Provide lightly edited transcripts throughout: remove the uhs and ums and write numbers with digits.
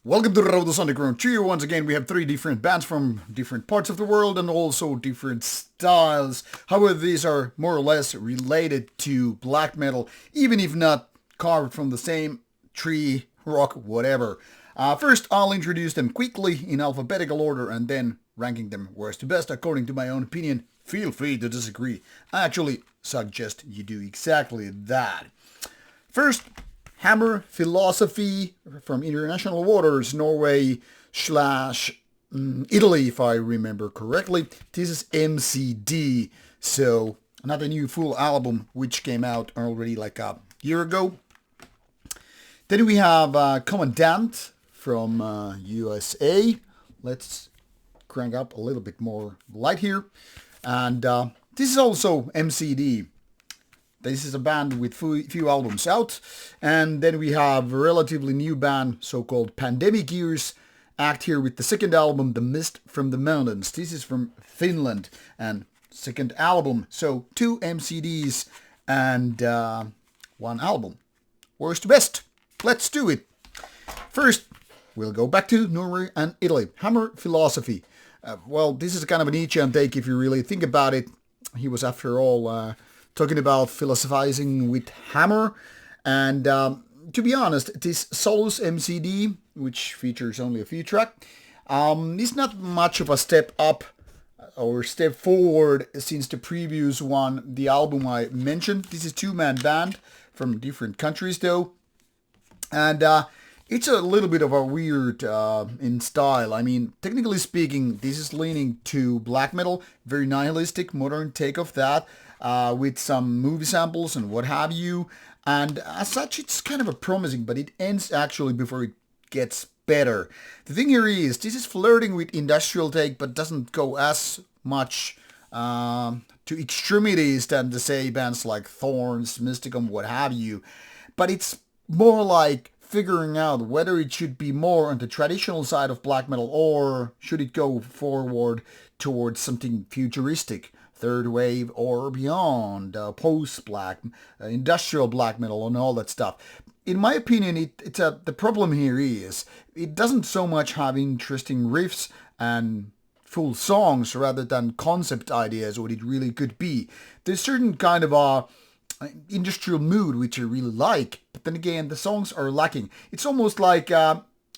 Welcome to the Rauta Underground Trio. Once again, we have three different bands from different parts of the world and also different styles. However, these are more or less related to black metal, even if not carved from the same tree, rock, whatever. First, I'll introduce them quickly in alphabetical order and then ranking them worst to best according to my own opinion. Feel free to disagree. I actually suggest you do exactly that. First, Hammerfilosofi from international waters, Norway / Italy, if I remember correctly. This is MCD, so another new full album which came out already like a year ago. Then we have Commandant from USA. Let's crank up a little bit more light here. And this is also MCD. This is a band with few albums out. And then we have a relatively new band, so-called Pandemic Years, act here with the second album, The Mist from the Mountains. This is from Finland and second album. So 2 MCDs and 1 album. Worst to best. Let's do it. First, we'll go back to Norway and Italy. Hammerfilosofi. Well, this is kind of a Nietzschean take if you really think about it. He was, after all, talking about philosophizing with hammer. And to be honest, this Solus MCD, which features only a few tracks, is not much of a step up or step forward since the previous one, the album I mentioned. This is 2-man band from different countries though. And it's a little bit of a weird in style. I mean, technically speaking, this is leaning to black metal, very nihilistic, modern take of that, with some movie samples and what have you. And as such, it's kind of a promising, but it ends actually before it gets better. The thing here is, this is flirting with industrial take, but doesn't go as much to extremities than the say bands like Thorns, Mysticum, what have you. But it's more like figuring out whether it should be more on the traditional side of black metal or should it go forward towards something futuristic, third wave or beyond, post-black, industrial black metal and all that stuff. In my opinion, the problem here is it doesn't so much have interesting riffs and full songs rather than concept ideas what it really could be. There's certain kind of a industrial mood which I really like, but then again the songs are lacking. It's almost like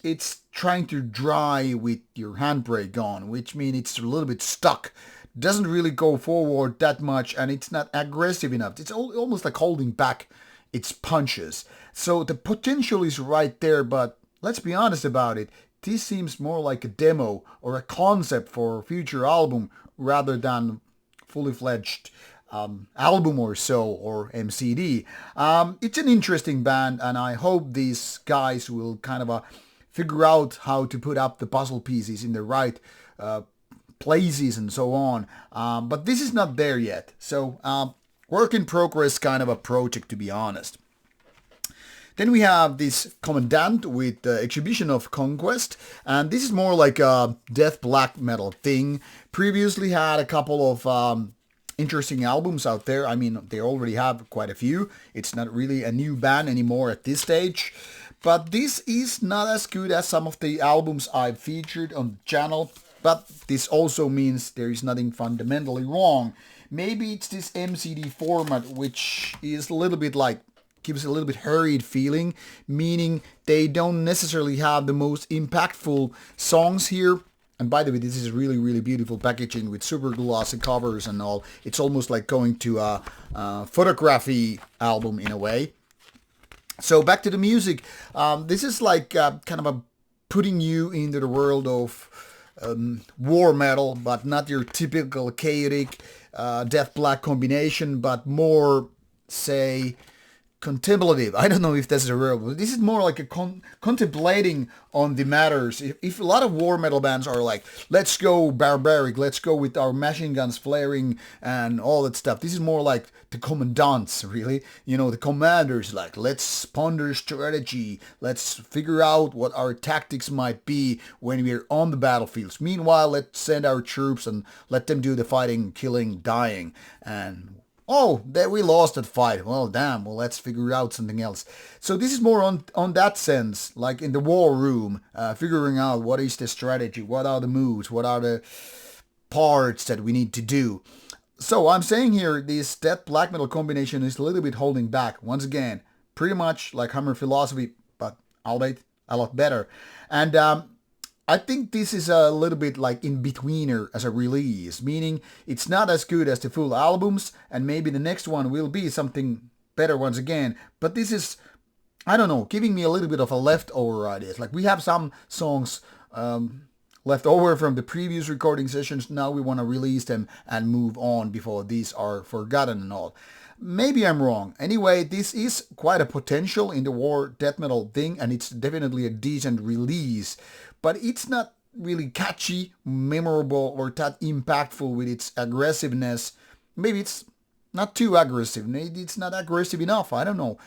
it's trying to dry with your handbrake on, which means it's a little bit stuck, doesn't really go forward that much, and it's not aggressive enough. It's almost like holding back its punches. So the potential is right there, but let's be honest about it, this seems more like a demo or a concept for a future album rather than fully fledged album or so, or MCD. It's an interesting band, and I hope these guys will kind of figure out how to put up the puzzle pieces in the right places and so on. But this is not there yet. So work in progress kind of a project, to be honest. Then we have this Commandant with the exhibition of Conquest, and this is more like a death black metal thing. Previously had a couple of interesting albums out there. I mean, they already have quite a few. It's not really a new band anymore at this stage. But this is not as good as some of the albums I've featured on the channel. But this also means there is nothing fundamentally wrong. Maybe it's this MCD format which is a little bit like, gives a little bit hurried feeling, meaning they don't necessarily have the most impactful songs here. And by the way, this is really, really beautiful packaging with super glossy covers and all. It's almost like going to a photography album in a way. So back to the music. This is like kind of putting you into the world of war metal, but not your typical chaotic death black combination, but more, say, contemplative. I don't know if that's a word. This is more like a contemplating on the matters. If a lot of war metal bands are like, let's go barbaric, let's go with our machine guns flaring and all that stuff. This is more like the commandants, really. You know, the commanders, like, let's ponder strategy. Let's figure out what our tactics might be when we're on the battlefields. Meanwhile, let's send our troops and let them do the fighting, killing, dying, and Oh, that we lost that fight. Well, damn. Well, let's figure out something else. So this is more on that sense, like in the war room, figuring out what is the strategy, what are the moves, what are the parts that we need to do. So I'm saying here, this death black metal combination is a little bit holding back. Once again, pretty much like Hammerfilosofi, but albeit a lot better. And I think this is a little bit like in-betweener as a release, meaning it's not as good as the full albums, and maybe the next one will be something better once again. But this is, I don't know, giving me a little bit of a leftover ideas. Like we have some songs left over from the previous recording sessions. Now we want to release them and move on before these are forgotten and all. Maybe I'm wrong. Anyway, this is quite a potential in the war death metal thing, and it's definitely a decent release. But it's not really catchy, memorable, or that impactful with its aggressiveness. Maybe it's not too aggressive. Maybe it's not aggressive enough. I don't know.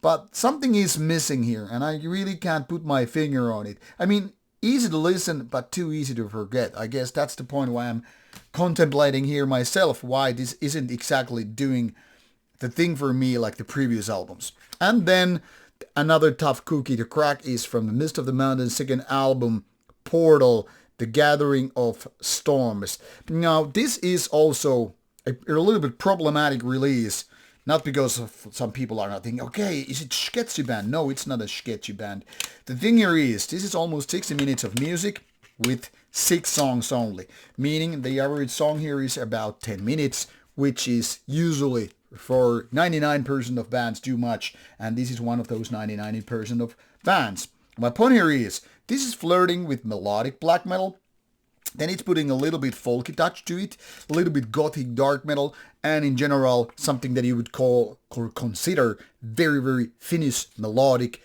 But something is missing here, and I really can't put my finger on it. I mean, easy to listen, but too easy to forget. I guess that's the point why I'm contemplating here myself, why this isn't exactly doing the thing for me like the previous albums. And then another tough cookie to crack is from the Mist of the Mountain's second album, Portal, The Gathering of Storms. Now, this is also a little bit problematic release, not because of some people are not thinking, okay, is it sketchy band? No, it's not a sketchy band. The thing here is, this is almost 60 minutes of music with 6 songs only, meaning the average song here is about 10 minutes, which is usually for 99% of bands too much, and this is one of those 99% of bands. My point here is, this is flirting with melodic black metal, then it's putting a little bit folky touch to it, a little bit gothic dark metal, and in general something that you would call or consider very, very Finnish melodic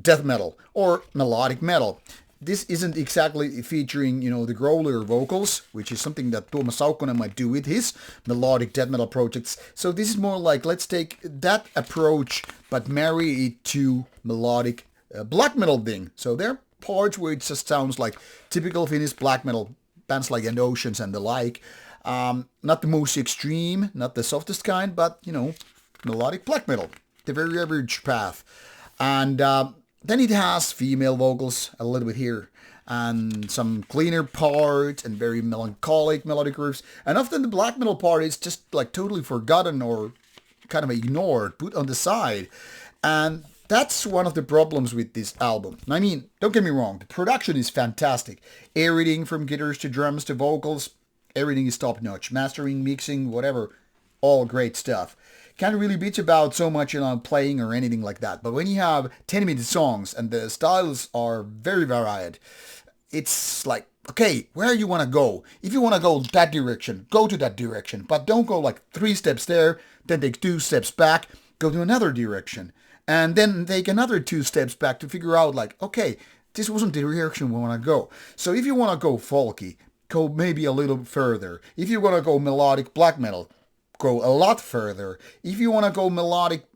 death metal or melodic metal. This isn't exactly featuring, the growler vocals, which is something that Tuomas Saukkonen might do with his melodic death metal projects. So this is more like, let's take that approach, but marry it to melodic black metal thing. So there are parts where it just sounds like typical Finnish black metal, bands like End Oceans and the like. Not the most extreme, not the softest kind, but, melodic black metal. The very average path. And then it has female vocals a little bit here, and some cleaner parts and very melancholic melodic riffs. And often the black metal part is just like totally forgotten or kind of ignored, put on the side. And that's one of the problems with this album. I mean, don't get me wrong, the production is fantastic. Everything from guitars to drums to vocals, everything is top notch. Mastering, mixing, whatever, all great stuff. Can't really bitch about so much playing or anything like that. But when you have 10-minute songs and the styles are very varied, it's like, okay, where you want to go? If you want to go that direction, go to that direction. But don't go like 3 steps there, then take 2 steps back, go to another direction. And then take another 2 steps back to figure out like, okay, this wasn't the direction we want to go. So if you want to go folky, go maybe a little further. If you want to go melodic black metal, go a lot further. If you want to go melodic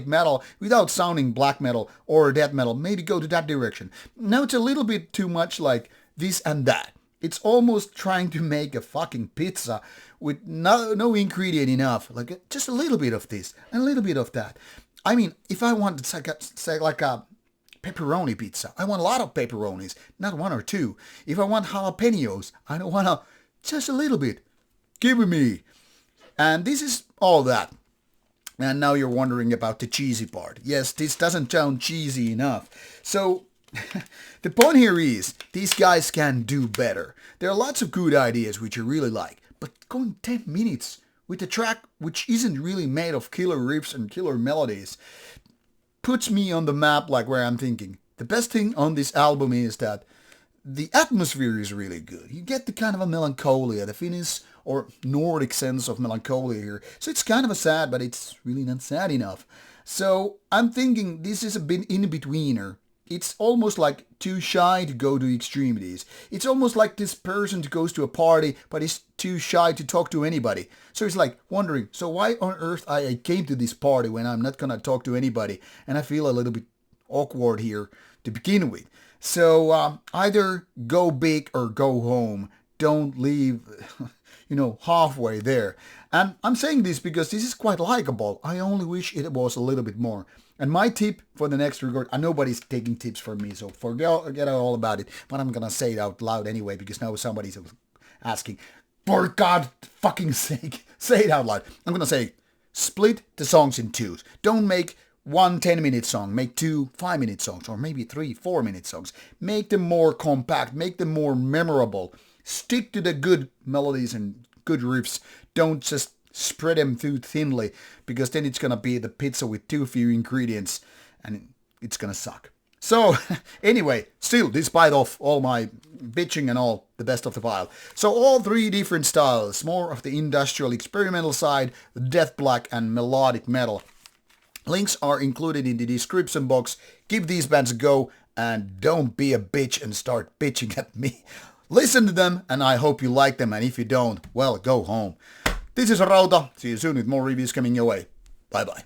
metal without sounding black metal or death metal, maybe go to that direction. Now it's a little bit too much like this and that. It's almost trying to make a fucking pizza with no ingredient enough. Like just a little bit of this and a little bit of that. I mean, if I want say like a pepperoni pizza, I want a lot of pepperonis, not 1 or 2. If I want jalapenos, I don't want just a little bit. Give me. And this is all that. And now you're wondering about the cheesy part. Yes, this doesn't sound cheesy enough. So the point here is, these guys can do better. There are lots of good ideas which I really like, but going 10 minutes with a track which isn't really made of killer riffs and killer melodies puts me on the map like where I'm thinking. The best thing on this album is that the atmosphere is really good. You get the kind of a melancholia, the Finnish or Nordic sense of melancholia here. So it's kind of a sad, but it's really not sad enough. So I'm thinking this is a bit in-betweener. It's almost like too shy to go to extremities. It's almost like this person who goes to a party, but is too shy to talk to anybody. So it's like wondering, so why on earth I came to this party when I'm not gonna talk to anybody? And I feel a little bit awkward here to begin with. So either go big or go home. Don't leave halfway there. And I'm saying this because this is quite likable. I only wish it was a little bit more. And my tip for the next record, nobody's taking tips from me, so forget all about it. But I'm gonna say it out loud anyway, because now somebody's asking, for God fucking sake, say it out loud. I'm gonna say, split the songs in twos. Don't make one 10-minute song, make two 5-minute songs, or maybe 3 4-minute songs. Make them more compact, make them more memorable. Stick to the good melodies and good riffs. Don't just spread them too thinly, because then it's gonna be the pizza with too few ingredients and it's gonna suck. So anyway, still, despite of all my bitching and all, the best of the pile. So all 3 different styles, more of the industrial experimental side, death black and melodic metal. Links are included in the description box. Give these bands a go and don't be a bitch and start bitching at me. Listen to them and I hope you like them, and if you don't, well, go home. This is Rauta. See you soon with more reviews coming your way. Bye bye.